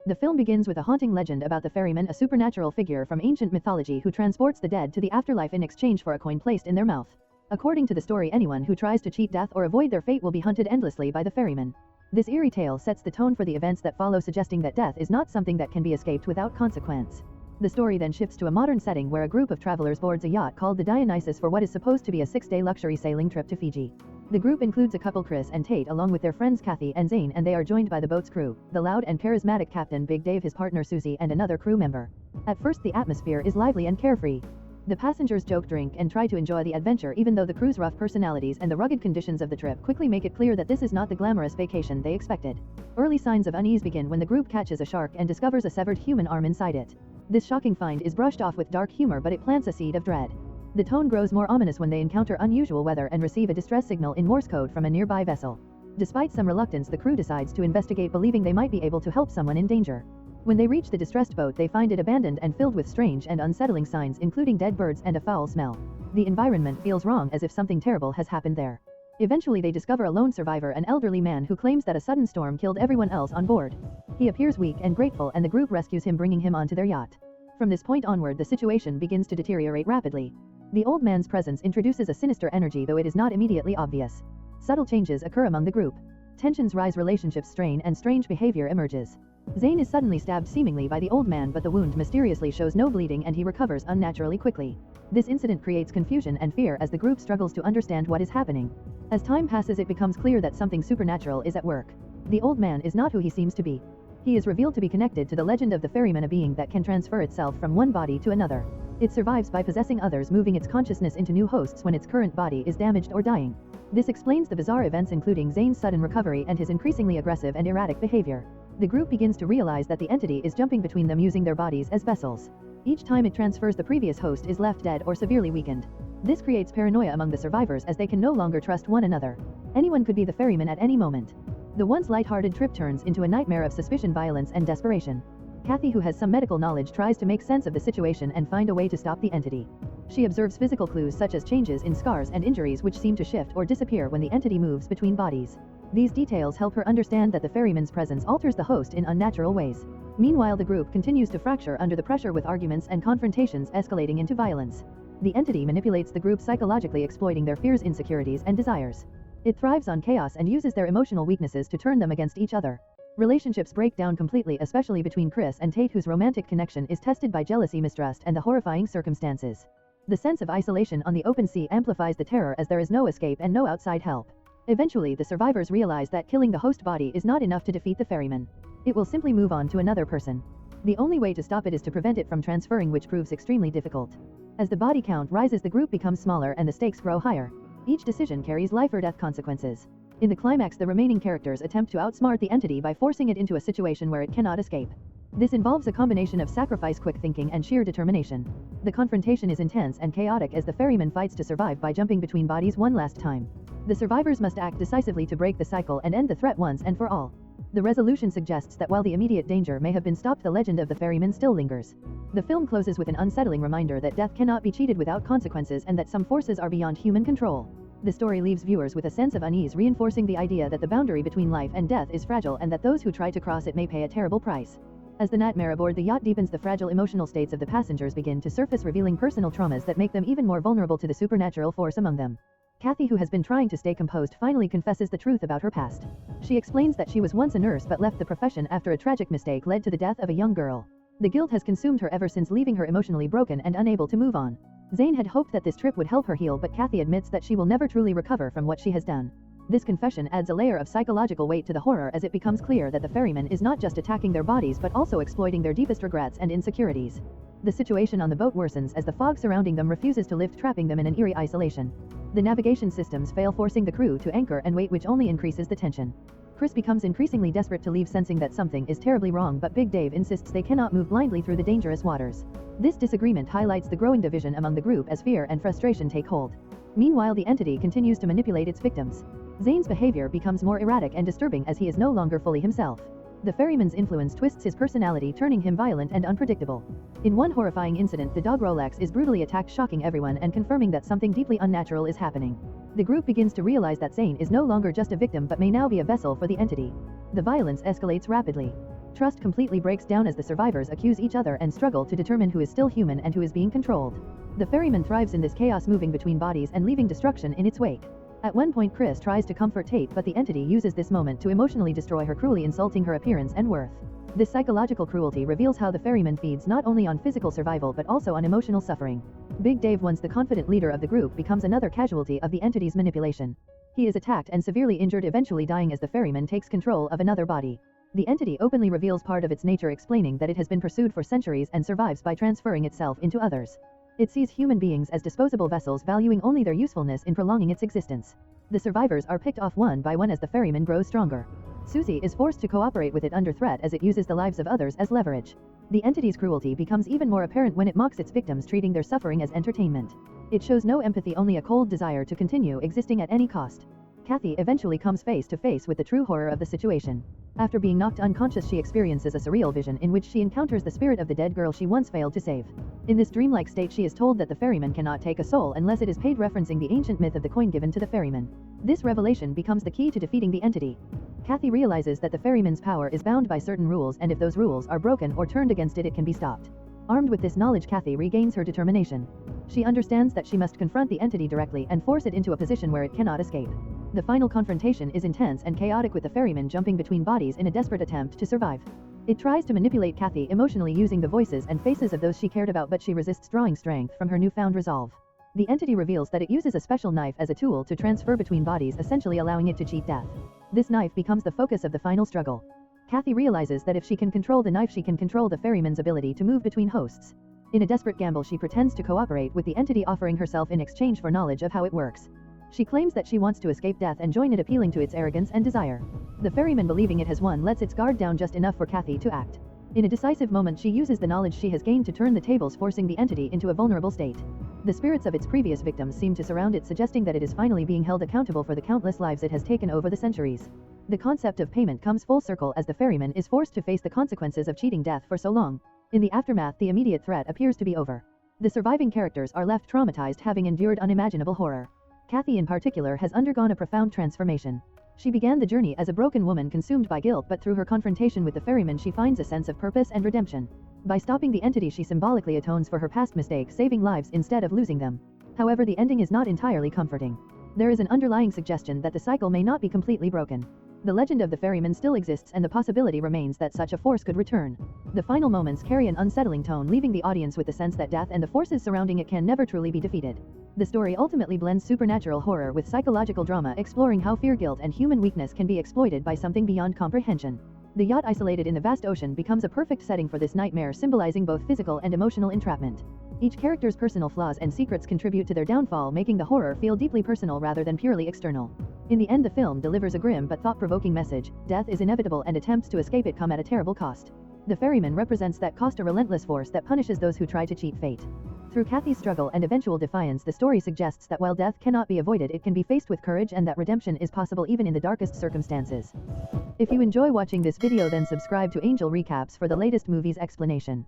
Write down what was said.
The film begins with a haunting legend about the Ferryman, a supernatural figure from ancient mythology who transports the dead to the afterlife in exchange for a coin placed in their mouth. According to the story, anyone who tries to cheat death or avoid their fate will be hunted endlessly by the Ferryman. This eerie tale sets the tone for the events that follow, suggesting that death is not something that can be escaped without consequence. The story then shifts to a modern setting where a group of travelers boards a yacht called the Dionysus for what is supposed to be a 6-day luxury sailing trip to Fiji. The group includes a couple, Chris and Tate, along with their friends Kathy and Zane, and they are joined by the boat's crew, the loud and charismatic captain Big Dave, his partner Susie, and another crew member. At first the atmosphere is lively and carefree. The passengers joke, drink, and try to enjoy the adventure, even though the crew's rough personalities and the rugged conditions of the trip quickly make it clear that this is not the glamorous vacation they expected. Early signs of unease begin when the group catches a shark and discovers a severed human arm inside it. This shocking find is brushed off with dark humor, but it plants a seed of dread. The tone grows more ominous when they encounter unusual weather and receive a distress signal in Morse code from a nearby vessel. Despite some reluctance, the crew decides to investigate, believing they might be able to help someone in danger. When they reach the distressed boat, they find it abandoned and filled with strange and unsettling signs, including dead birds and a foul smell. The environment feels wrong, as if something terrible has happened there. Eventually they discover a lone survivor, an elderly man who claims that a sudden storm killed everyone else on board. He appears weak and grateful, and the group rescues him, bringing him onto their yacht. From this point onward, the situation begins to deteriorate rapidly. The old man's presence introduces a sinister energy, though it is not immediately obvious. Subtle changes occur among the group. Tensions rise, relationships strain, and strange behavior emerges. Zane is suddenly stabbed seemingly by the old man, but the wound mysteriously shows no bleeding and he recovers unnaturally quickly. This incident creates confusion and fear as the group struggles to understand what is happening. As time passes, it becomes clear that something supernatural is at work. The old man is not who he seems to be. He is revealed to be connected to the legend of the Ferryman, a being that can transfer itself from one body to another. It survives by possessing others, moving its consciousness into new hosts when its current body is damaged or dying. This explains the bizarre events, including Zane's sudden recovery and his increasingly aggressive and erratic behavior. The group begins to realize that the entity is jumping between them, using their bodies as vessels. Each time it transfers, the previous host is left dead or severely weakened. This creates paranoia among the survivors, as they can no longer trust one another. Anyone could be the Ferryman at any moment. The once light-hearted trip turns into a nightmare of suspicion, violence, and desperation. Kathy, who has some medical knowledge, tries to make sense of the situation and find a way to stop the entity. She observes physical clues such as changes in scars and injuries which seem to shift or disappear when the entity moves between bodies. These details help her understand that the Ferryman's presence alters the host in unnatural ways. Meanwhile, the group continues to fracture under the pressure, with arguments and confrontations escalating into violence. The entity manipulates the group psychologically, exploiting their fears, insecurities, and desires. It thrives on chaos and uses their emotional weaknesses to turn them against each other. Relationships break down completely, especially between Chris and Tate, whose romantic connection is tested by jealousy, mistrust, and the horrifying circumstances. The sense of isolation on the open sea amplifies the terror, as there is no escape and no outside help. Eventually, the survivors realize that killing the host body is not enough to defeat the Ferryman. It will simply move on to another person. The only way to stop it is to prevent it from transferring, which proves extremely difficult. As the body count rises, the group becomes smaller and the stakes grow higher. Each decision carries life or death consequences. In the climax, the remaining characters attempt to outsmart the entity by forcing it into a situation where it cannot escape. This involves a combination of sacrifice, quick thinking, and sheer determination. The confrontation is intense and chaotic as the Ferryman fights to survive by jumping between bodies one last time. The survivors must act decisively to break the cycle and end the threat once and for all. The resolution suggests that while the immediate danger may have been stopped, the legend of the Ferryman still lingers. The film closes with an unsettling reminder that death cannot be cheated without consequences, and that some forces are beyond human control. The story leaves viewers with a sense of unease, reinforcing the idea that the boundary between life and death is fragile, and that those who try to cross it may pay a terrible price. As the nightmare aboard the yacht deepens, the fragile emotional states of the passengers begin to surface, revealing personal traumas that make them even more vulnerable to the supernatural force among them. Kathy, who has been trying to stay composed, finally confesses the truth about her past. She explains that she was once a nurse but left the profession after a tragic mistake led to the death of a young girl. The guilt has consumed her ever since, leaving her emotionally broken and unable to move on. Zane had hoped that this trip would help her heal, but Kathy admits that she will never truly recover from what she has done. This confession adds a layer of psychological weight to the horror, as it becomes clear that the Ferryman is not just attacking their bodies but also exploiting their deepest regrets and insecurities. The situation on the boat worsens as the fog surrounding them refuses to lift, trapping them in an eerie isolation. The navigation systems fail, forcing the crew to anchor and wait, which only increases the tension. Chris becomes increasingly desperate to leave, sensing that something is terribly wrong, but Big Dave insists they cannot move blindly through the dangerous waters. This disagreement highlights the growing division among the group as fear and frustration take hold. Meanwhile, the entity continues to manipulate its victims. Zane's behavior becomes more erratic and disturbing as he is no longer fully himself. The Ferryman's influence twists his personality, turning him violent and unpredictable. In one horrifying incident, the dog Rolex is brutally attacked, shocking everyone and confirming that something deeply unnatural is happening. The group begins to realize that Zane is no longer just a victim but may now be a vessel for the entity. The violence escalates rapidly. Trust completely breaks down as the survivors accuse each other and struggle to determine who is still human and who is being controlled. The ferryman thrives in this chaos, moving between bodies and leaving destruction in its wake. At one point Chris tries to comfort Tate, but the entity uses this moment to emotionally destroy her, cruelly insulting her appearance and worth. This psychological cruelty reveals how the ferryman feeds not only on physical survival but also on emotional suffering. Big Dave, once the confident leader of the group, becomes another casualty of the entity's manipulation. He is attacked and severely injured, eventually dying as the ferryman takes control of another body. The entity openly reveals part of its nature, explaining that it has been pursued for centuries and survives by transferring itself into others. It sees human beings as disposable vessels, valuing only their usefulness in prolonging its existence. The survivors are picked off one by one as the ferryman grows stronger. Susie is forced to cooperate with it under threat as it uses the lives of others as leverage. The entity's cruelty becomes even more apparent when it mocks its victims, treating their suffering as entertainment. It shows no empathy, only a cold desire to continue existing at any cost. Kathy eventually comes face to face with the true horror of the situation. After being knocked unconscious, she experiences a surreal vision in which she encounters the spirit of the dead girl she once failed to save. In this dreamlike state, she is told that the ferryman cannot take a soul unless it is paid, referencing the ancient myth of the coin given to the ferryman. This revelation becomes the key to defeating the entity. Kathy realizes that the ferryman's power is bound by certain rules, and if those rules are broken or turned against it, it can be stopped. Armed with this knowledge, Kathy regains her determination. She understands that she must confront the entity directly and force it into a position where it cannot escape. The final confrontation is intense and chaotic, with the ferryman jumping between bodies in a desperate attempt to survive. It tries to manipulate Kathy emotionally using the voices and faces of those she cared about, but she resists, drawing strength from her newfound resolve. The entity reveals that it uses a special knife as a tool to transfer between bodies, essentially allowing it to cheat death. This knife becomes the focus of the final struggle. Kathy realizes that if she can control the knife, she can control the ferryman's ability to move between hosts. In a desperate gamble, she pretends to cooperate with the entity, offering herself in exchange for knowledge of how it works. She claims that she wants to escape death and join it, appealing to its arrogance and desire. The ferryman, believing it has won, lets its guard down just enough for Kathy to act. In a decisive moment, she uses the knowledge she has gained to turn the tables, forcing the entity into a vulnerable state. The spirits of its previous victims seem to surround it, suggesting that it is finally being held accountable for the countless lives it has taken over the centuries. The concept of payment comes full circle as the ferryman is forced to face the consequences of cheating death for so long. In the aftermath, the immediate threat appears to be over. The surviving characters are left traumatized, having endured unimaginable horror. Kathy in particular has undergone a profound transformation. She began the journey as a broken woman consumed by guilt, but through her confrontation with the ferryman, she finds a sense of purpose and redemption. By stopping the entity, she symbolically atones for her past mistakes, saving lives instead of losing them. However, the ending is not entirely comforting. There is an underlying suggestion that the cycle may not be completely broken. The legend of the ferryman still exists, and the possibility remains that such a force could return. The final moments carry an unsettling tone, leaving the audience with the sense that death and the forces surrounding it can never truly be defeated. The story ultimately blends supernatural horror with psychological drama, exploring how fear, guilt, and human weakness can be exploited by something beyond comprehension. The yacht, isolated in the vast ocean, becomes a perfect setting for this nightmare, symbolizing both physical and emotional entrapment. Each character's personal flaws and secrets contribute to their downfall, making the horror feel deeply personal rather than purely external. In the end, the film delivers a grim but thought-provoking message: death is inevitable, and attempts to escape it come at a terrible cost. The ferryman represents that cost, a relentless force that punishes those who try to cheat fate. Through Kathy's struggle and eventual defiance, the story suggests that while death cannot be avoided, it can be faced with courage, and that redemption is possible even in the darkest circumstances. If you enjoy watching this video, then subscribe to Angel Recaps for the latest movies explanation.